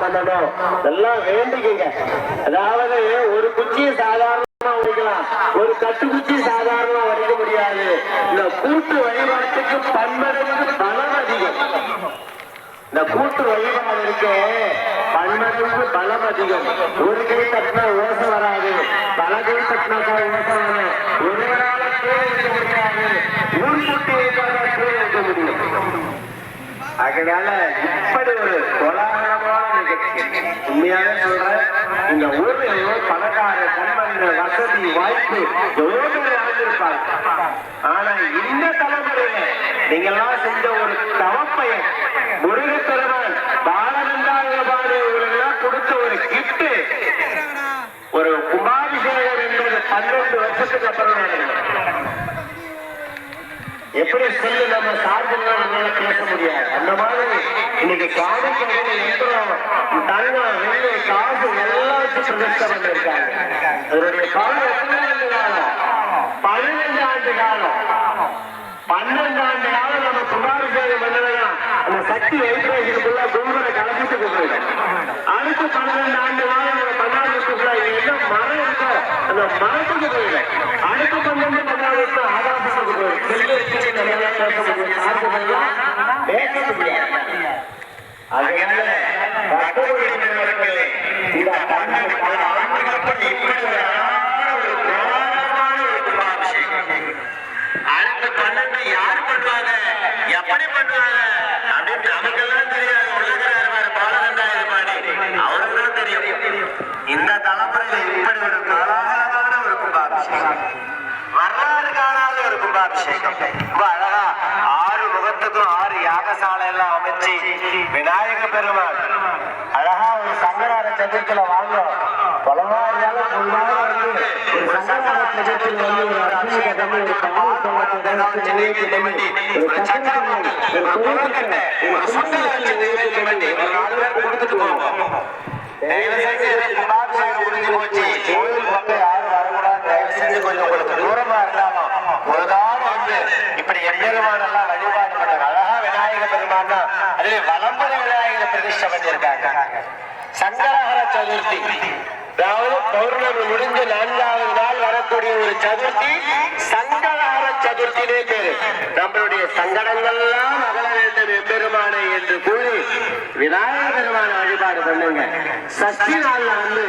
பண்ணணும் நல்லா வேண்டிக்குங்க. அதாவது ஒரு குச்சியை சாதாரணமா உடைக்கலாம், ஒரு கட்டு குச்சி சாதாரணமா உடைக்க முடியாது. இந்த கூட்டு வழிபாட்டுக்கு பன்மடங்கு பலம் அதிகம். இந்த கூட்டு வழிபாடு இருக்கு, பன்மடங்கு பலம் அதிகம். ஒரு கை தட்டினா ஓசை வராது, பல கை தட்டினாக்கா ஓசை வரும். ஒருவரால இருக்க முடியாது, ஊர் கூட்டி வைப்பாக இருக்க முடியும். அதனால இப்படி ஒரு கோலாகலமான நிகழ்ச்சி. உண்மையாக சொல்றேன், இந்த ஊர்ல எவ்வளவு பணக்கார கண்மன்ற வசதி வாய்ப்பு எவ்வளவு வாழ்ந்திருப்பாங்க. ஆனா இந்த தலைமுறையில நீங்க எல்லாம் செஞ்ச ஒரு தவப்பயன் முருகப்பெருமான் பாலநந்தாயபாடு உங்களெல்லாம் கொடுத்த ஒரு கிஃப்ட், ஒரு கும்பாபிஷேகம் என்பது 12 வருஷத்துக்கு அப்புறம் எப்படி சொல்லி நம்ம சார்ஜெல்லாம் நம்மளால பேச முடியாது. அந்த மாதிரி இன்னைக்கு காணிக்கைகள் எந்திரம், தங்கம், வெள்ளி, காசு எல்லாம் வச்சு பிரதிஷ்டை பண்ணிருக்காங்க. அதனுடைய காலம் எத்தனை ஆண்டு காலம்? 12 ஆண்டு காலம். 12 ஆண்டு காலம் நம்ம கும்பாபிஷேகம் பண்ணலையா அந்த சக்தி வைப்ரேஷனுக்குள்ள கும்பலை கலப்பிட்டு போயிடும். அடுத்து 12 ஆண்டு காலம் நம்ம பண்ணாதுக்குள்ள என்ன மரம் இருக்கோ அந்த மரத்துக்கு போயிடும். அடுத்து 12 பண்ணாதுக்கு ஆகாசத்துக்கு போயிடும். பேச முடியும், சார்புகள்லாம் பேச முடியாது. அதனால இந்த தமிழ் பல ஆண்டுகளுக்கு இப்படி அடுத்த 12 யார் பண்ணுவாங்க, எப்படி பண்ணுவாங்க அப்படின்னு நமக்கெல்லாம் தெரியாது. உலகிறார் பாலநந்தாயபாடி அவருக்குதான் தெரியும். இந்த தலைமுறையில் இப்படி ஒரு கோலாகலமான ஒரு கும்பாபிஷேகம், வரலாறு காணாத ஒரு கும்பாபிஷேகம். ரொம்ப அழகா 6 முகத்துக்கும் 6 யாகசாலை எல்லாம் அமைச்சு விநாயக பெருமாள் அழகா ஒரு சங்கரார சதுர்த்தியில வாங்க பலமா இருந்தாலும் சங்கரார சதுர்த்தியில் வந்து ஒரு அற்புத தமிழ் ஒரு கொடுத்துட்டு போவோம். கும்பாபிஷேகம் முடிஞ்சு போச்சு, கோயில் பக்கம் யாரும் வரக்கூடாது, தயவு செஞ்சு கொஞ்சம் உங்களுக்கு தூரமா இருந்தாலும் ஒரு நாள் வந்து இப்படி எம்பெருமான் எல்லாம் வழிபாடு பண்ணாங்க. அழகா விநாயக பெருமான் தான் அதுல வலம்புற விநாயகரை பிரதிஷ்டை பண்ணியிருக்காங்க. சங்கரஹர சதுர்த்தி, அதாவது பௌர்ணமி முடிஞ்சு 4வது நாள் வரக்கூடிய ஒரு சதுர்த்தி சங்கரஹர சதுர்த்தினே பேரு. நம்மளுடைய சங்கடங்கள்லாம் அகல வேண்டும் எம்பெருமானை என்று கூறி விநாயக பெருமான வழிபாடு பண்ணுங்க. சஷ்டி நாள்ல வந்து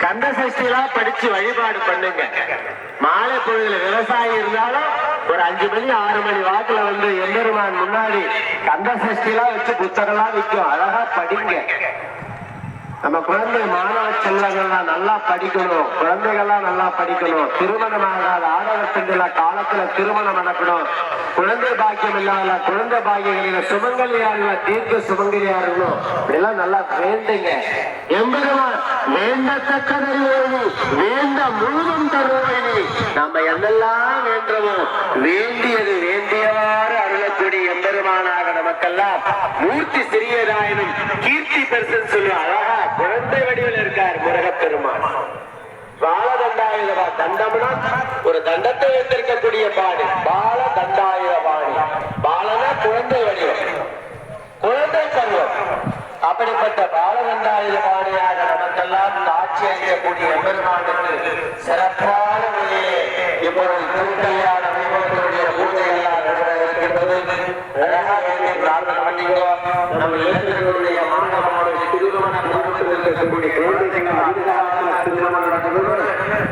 கந்த சஷ்டியெல்லாம் படிச்சு வழிபாடு பண்ணுங்க. மாலை பொழுதுல விவசாயி இருந்தாலும் ஒரு 5 மணி 6 மணி வாக்குல வந்து எம்பெருமான் முன்னாடி கந்த சஷ்டியெல்லாம் வச்சு புத்தகம்லாம் விற்கும், அழகா படிங்க. நம்ம குழந்தை மாணவ செல்வங்கள்லாம் நல்லா படிக்கணும், குழந்தைகள்லாம் நல்லா படிக்கணும். திருமணம் ஆகாத ஆடவத்தின் காலத்துல திருமணம் நடக்கணும். குழந்தை பாக்கியம் இல்லாத குழந்தை பாக்கியங்களில சுமங்கலியாருல தீர்க்க சுமங்கலியாருங்களும் இப்படிலாம் நல்லா வேண்டுங்க. எம்பெருமான் வேண்டத்தக்கதை வேண்ட முழுதும் தருவதை நம்ம என்னெல்லாம் வேண்டுமோ வேண்டியது வேண்டியவாறு அருளக்கூடிய எம்பெருமானாக நமக்கெல்லாம் மூர்த்தி சிறியதாயினும் கீர்த்தி பெருசுன்னு சொல்லுவோம். அழகா குழந்தை வடிவில் இருக்கார் முருகப்பெருமான். பாலதண்டாயுதபா, தண்டம்னா ஒரு தண்டத்தை வைத்திருக்கக்கூடிய பாடு, பால தண்டாயுதபாணி. பாலனா குழந்தை வடிவம், குழந்தை பருவம். அப்படிப்பட்ட பாலதண்டாயுதபாணியாக நமக்கெல்லாம் காட்சி அளிக்கக்கூடிய எம்பெருமானுக்கு சிறப்பான முறையிலே இப்பொழுது திருக்கல்யாண வைபவத்தினுடைய பூஜை எல்லாம் நடைபெற இருக்கின்றது. அழகாக பிரார்த்தனை பண்ணிக்கோ. நம்ம இளைஞர்களுடைய மாணவர்களுடைய திருமண குடும்பத்தில் இருக்கக்கூடிய குழந்தைகள் திருமணம் நடக்கிறது.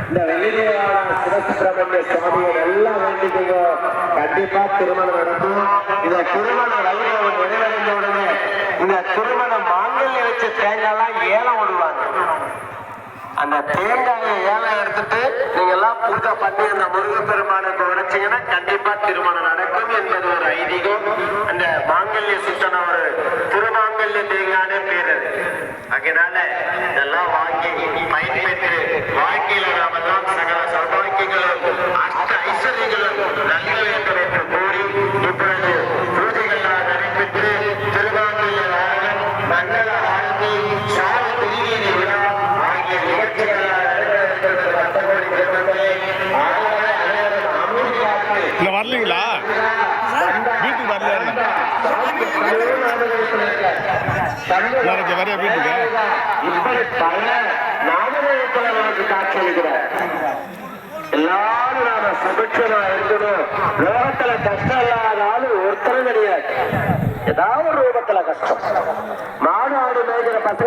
இந்த வெளியிலான சிவசுப்பிரமணிய சுவாமியை எல்லாம் வேண்டிக்கோங்க, கண்டிப்பா திருமணம் நடக்கும். இந்த திருமண வைபவம் நிறைவடைந்த உடனே இந்த திருமண மாங்கல்ய வச்சு தேங்காய்லாம் ஏலம் விடுவாங்க. அந்த தேங்காயை ஏலம் எடுத்துட்டு நீங்க எல்லாம் பூஜை பண்ணி அந்த முருகப்பெருமானுக்கு உடைச்சீங்கன்னா கண்டிப்பா திருமணம் நடக்கும் என்பது ஒரு ஐதீகம். அந்த மாங்கல்ய சுத்தன ஒரு திருமாங்கல்ய தேங்கானே பேரு. அதனால இதெல்லாம் வாங்கி பயன்பெற்று வாழ்க்கையில நாம எல்லாம் சகல சௌபாக்கியங்களும் அஷ்ட ஐஸ்வர்யங்களும் நல்ல வேண்டும் என்று கூறி இப்பொழுது பூஜைகளாக நடைபெற்று திருமாங்கல்ய நாயகன் மங்கள ஆரத்தி சால திருநீதி விழா ஆகிய நிகழ்ச்சிகளாக நடைபெற்றது. மற்றபடி பெருமக்களே வரலீங்களா? வீட்டுக்கு வரல, வரையா வீட்டுக்கு விநாயகா இப்படி பல நாமதேவத்தில் நமக்கு காட்சி அளிக்கிறார். எல்லாரும் நாம சுபிட்சமா இருக்கணும். லோகத்துல கஷ்டம் இல்லாத ஆளு ஒருத்தரும் கிடையாது. ஏதாவது ஒரு ரூபத்துல கஷ்டம். மாடு ஆடு மேய்கிற பசங்க